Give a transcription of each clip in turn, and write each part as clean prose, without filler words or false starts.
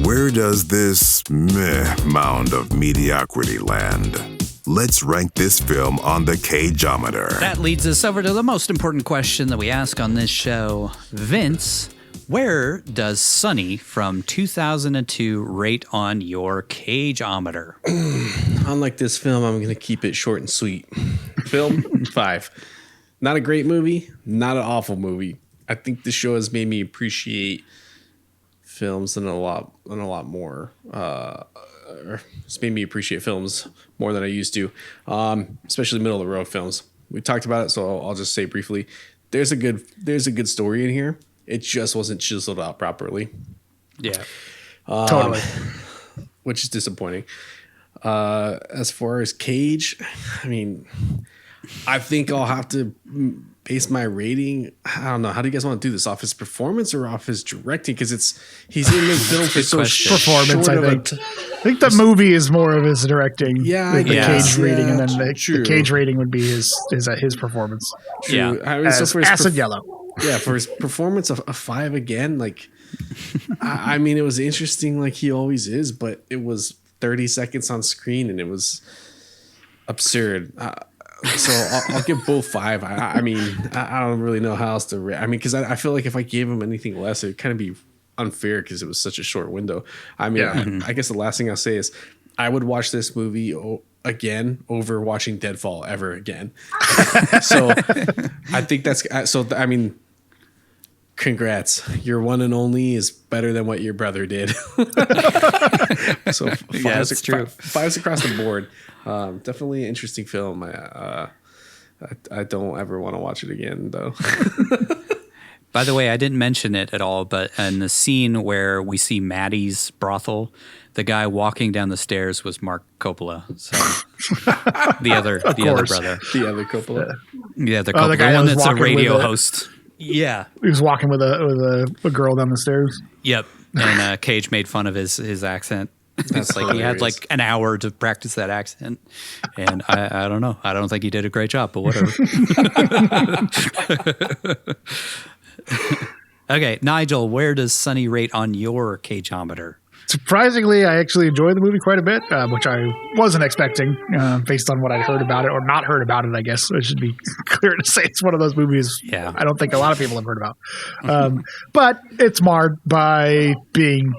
Where does this meh mound of mediocrity land? Let's rank this film on the Cageometer. That leads us over to the most important question that we ask on this show. Vince, where does Sonny from 2002 rate on your Cageometer? Unlike this film, I'm going to keep it short and sweet. Film, 5. Not a great movie, not an awful movie. I think the show has made me appreciate films than a lot more. It's made me appreciate films more than I used to, especially middle of the road films. We talked about it, so I'll just say briefly. There's a good story in here. It just wasn't chiseled out properly. Yeah, totally. Which is disappointing. As far as Cage, I mean, I think I'll have to base my rating. I don't know. How do you guys want to do this? Off his performance or off his directing? Because he's in the film for so performance. I think the movie is more of his directing. Yeah, the Cage rating, and then the Cage rating would be his performance. True. Yeah, I mean, so for his Acid Yellow. Yeah, for his performance of a 5 again, like, I mean, it was interesting, like he always is, but it was 30 seconds on screen, and it was absurd. So I'll give both 5. I mean, I don't really know how else to rate. I mean, because I feel like if I gave him anything less, it'd kind of be unfair because it was such a short window. I mean, I guess the last thing I'll say is I would watch this movie again over watching Deadfall ever again. So I think that's so. I mean, congrats, your one and only is better than what your brother did. So yeah, that's true. Fives across the board. Definitely an interesting film. I don't ever want to watch it again, though. By the way, I didn't mention it at all, but in the scene where we see Maddie's brothel, the guy walking down the stairs was Mark Coppola. So the other brother, the other Coppola, the guy, the one that's a radio host. Yeah, he was walking with a girl down the stairs. Yep, and Cage made fun of his accent. It's like he had like an hour to practice that accent, and I don't know. I don't think he did a great job, but whatever. Okay, Nigel, where does Sonny rate on your Cageometer? Surprisingly, I actually enjoyed the movie quite a bit, which I wasn't expecting based on what I'd heard about it, or not heard about it, I guess. It should be clear to say it's one of those movies I don't think a lot of people have heard about. But it's marred by being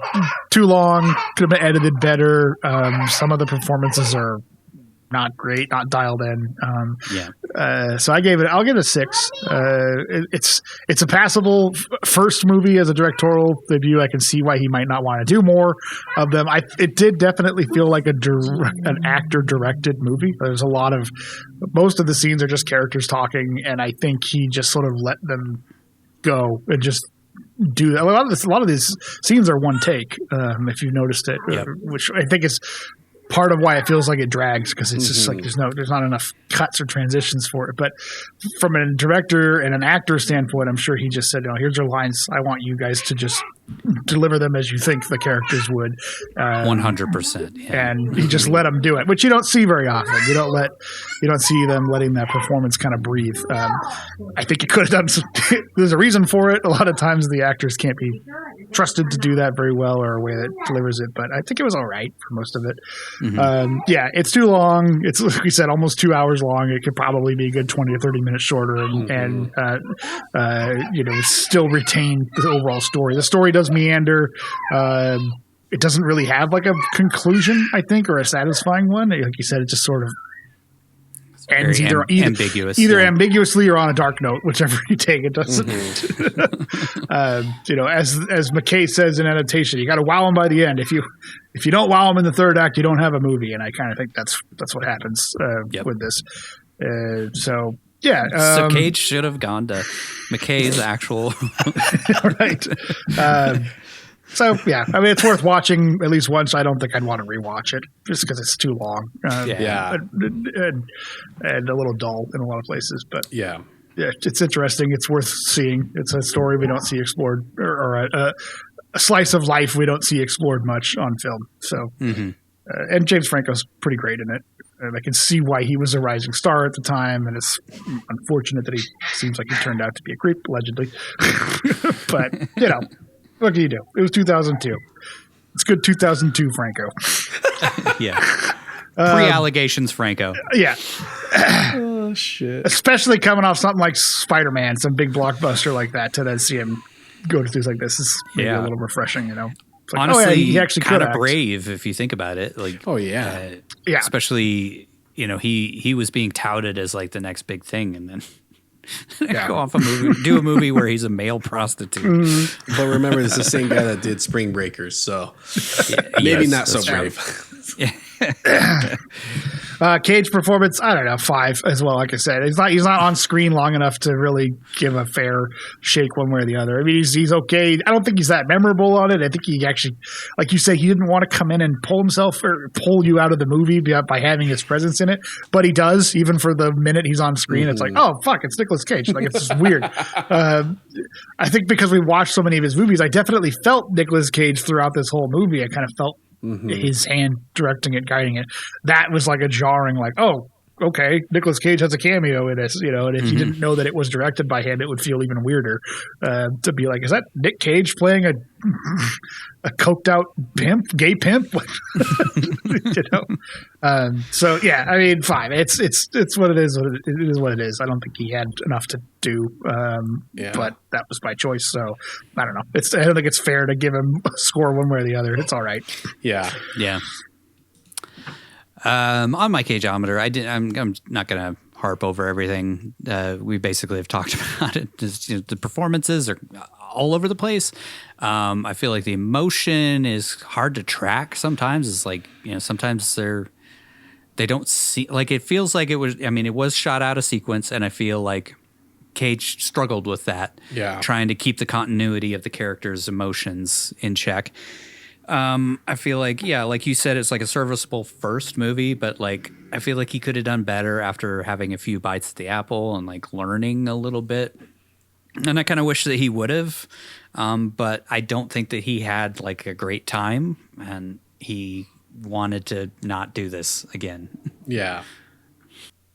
too long, could have been edited better. Some of the performances are not great, not dialed in. So I'll give it a 6. It's a passable first movie as a directorial debut. I can see why he might not want to do more of them. It did definitely feel like an actor directed movie. There's most of the scenes are just characters talking, and I think he just sort of let them go and just do that. A lot of these scenes are one take, if you noticed it, which I think is part of why it feels like it drags, because it's just like there's not enough cuts or transitions for it. But from a director and an actor standpoint, I'm sure he just said, here's your lines. I want you guys to just deliver them as you think the characters would. 100%. Yeah. And he just let them do it, which you don't see very often. You don't see them letting that performance kind of breathe. I think you could have done there's a reason for it. A lot of times the actors can't be trusted to do that very well, or a way that delivers it. But I think it was all right for most of it. It's too long. It's, like we said, almost 2 hours long. It could probably be a good 20 or 30 minutes shorter and still retain the overall story. The story does meander. It doesn't really have like a conclusion, I think, or a satisfying one. Like you said, it just sort of ends either ambiguously or on a dark note, whichever you take. It doesn't. As McKay says in adaptation, you got to wow them by the end. If you don't wow them in the third act, you don't have a movie. And I kind of think that's what happens with this. So Cage should have gone to McKay's actual right. I mean, it's worth watching at least once. I don't think I'd want to rewatch it just because it's too long. And a little dull in a lot of places. But it's interesting. It's worth seeing. It's a story we don't see explored, or a slice of life we don't see explored much on film. So, and James Franco's pretty great in it. And I can see why he was a rising star at the time, and it's unfortunate that he seems like he turned out to be a creep, allegedly. But what can you do? It was 2002. It's good 2002 Franco. Yeah. Pre-allegations Franco. Yeah. Oh, shit. Especially coming off something like Spider-Man, some big blockbuster like that, to then see him go to things like this is maybe a little refreshing, you know? It's like, honestly, he actually kind of brave if you think about it. Like, yeah. Especially, you know, he was being touted as like the next big thing, and then go off do a movie where he's a male prostitute. Mm-hmm. But remember, it's the same guy that did Spring Breakers, so maybe not so brave. Cage performance, I don't know, 5 as well. Like I said, he's not on screen long enough to really give a fair shake one way or the other. I mean, he's okay. I don't think he's that memorable on it. I think he actually, like you say, he didn't want to come in and pull himself or pull you out of the movie by having his presence in it, but he does. Even for the minute he's on screen, It's like, oh fuck, it's Nicolas Cage. Like, it's just weird. I think because we watched so many of his movies, I definitely felt Nicolas Cage throughout this whole movie. I kind of felt his hand directing it, guiding it. That was like a jarring, like, oh, okay, Nicolas Cage has a cameo in this, you know, and if you didn't know that it was directed by him, it would feel even weirder to be like, is that Nick Cage playing a coked out pimp, gay pimp? You know? So yeah, I mean, 5. It's what it is. It is what it is. I don't think he had enough to do, but that was by choice. So I don't know. I don't think it's fair to give him a score one way or the other. It's all right. Yeah. On my Cageometer, I'm not going to harp over everything. We basically have talked about it. Just, you know, the performances are all over the place. I feel like the emotion is hard to track sometimes. It's like, you know, sometimes they don't see, like, it feels like it was shot out of sequence, and I feel like Cage struggled with that. Yeah. Trying to keep the continuity of the character's emotions in check. I feel like, like you said, it's like a serviceable first movie, but like I feel like he could have done better after having a few bites at the apple and like learning a little bit. And I kind of wish that he would have, but I don't think that he had like a great time, and he wanted to not do this again. Yeah.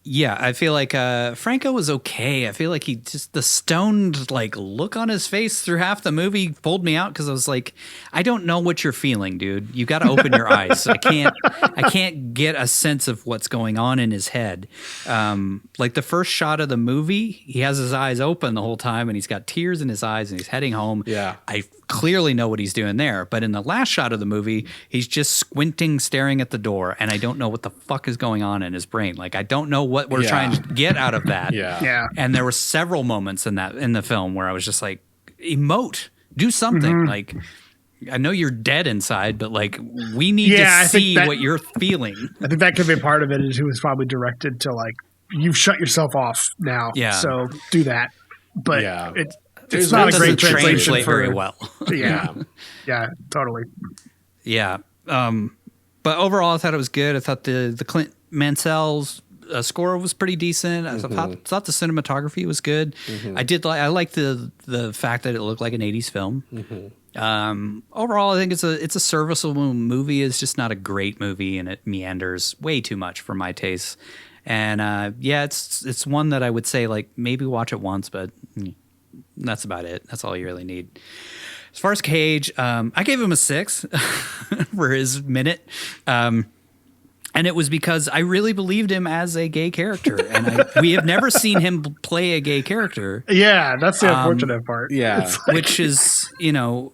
Yeah, I feel like Franco was okay. I feel like he just, the stoned like look on his face through half the movie pulled me out, because I was like, I don't know what you're feeling, dude. You got to open your eyes. I can't get a sense of what's going on in his head. Like the first shot of the movie, he has his eyes open the whole time, and he's got tears in his eyes, and he's heading home. Yeah, I clearly know what he's doing there. But in the last shot of the movie, he's just squinting, staring at the door, and I don't know what the fuck is going on in his brain. Like, I don't know what we're trying to get out of that. Yeah. And there were several moments in the film where I was just like, emote, do something. Like, I know you're dead inside, but like, we need to see what you're feeling. I think that could be part of it, is he was probably directed to like, you've shut yourself off now. Yeah. So do that. But it's not a great translation very well. Yeah, totally. Yeah. But overall, I thought it was good. I thought the Clint Mansell's score was pretty decent. I thought the cinematography was good. I liked the fact that it looked like an 80s film. Overall, I think it's a serviceable movie. It's just not a great movie, and it meanders way too much for my taste. And it's one that I would say like maybe watch it once, but that's about it. That's all you really need. As far as Cage, I gave him a 6 for his minute. And it was because I really believed him as a gay character. And we have never seen him play a gay character. Yeah, that's the unfortunate part. Yeah. Which is, you know,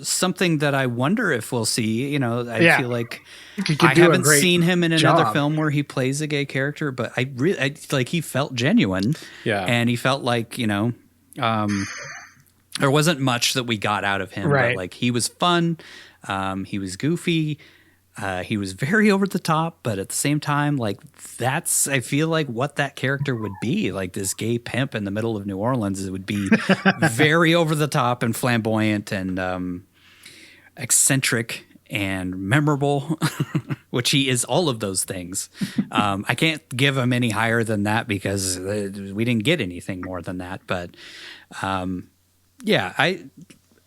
something that I wonder if we'll see. You know, I feel like I haven't seen him in another film where he plays a gay character, but I like, he felt genuine. Yeah. And he felt like, you know, there wasn't much that we got out of him. Right. But like, he was fun. He was goofy. He was very over the top, but at the same time, like, that's, I feel like, what that character would be. Like, this gay pimp in the middle of New Orleans, it would be very over the top and flamboyant and eccentric and memorable, which he is all of those things. I can't give him any higher than that because we didn't get anything more than that. But I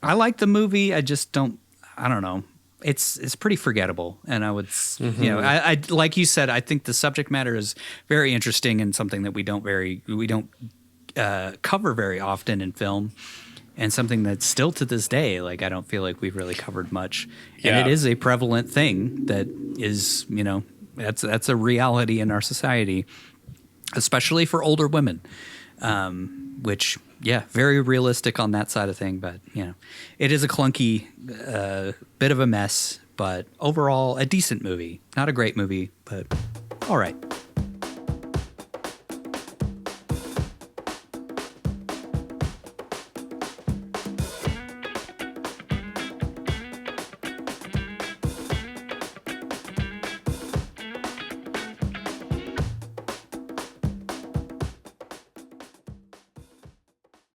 like the movie. I just don't know. It's pretty forgettable, and I would, you know, I like you said, I think the subject matter is very interesting and something that we don't cover very often in film. and something that's still to this day, like, I don't feel like we've really covered much. And it is a prevalent thing that is, you know, that's a reality in our society, especially for older women, which, very realistic on that side of thing. But, you know, it is a clunky bit of a mess, but overall a decent movie. Not a great movie, but all right.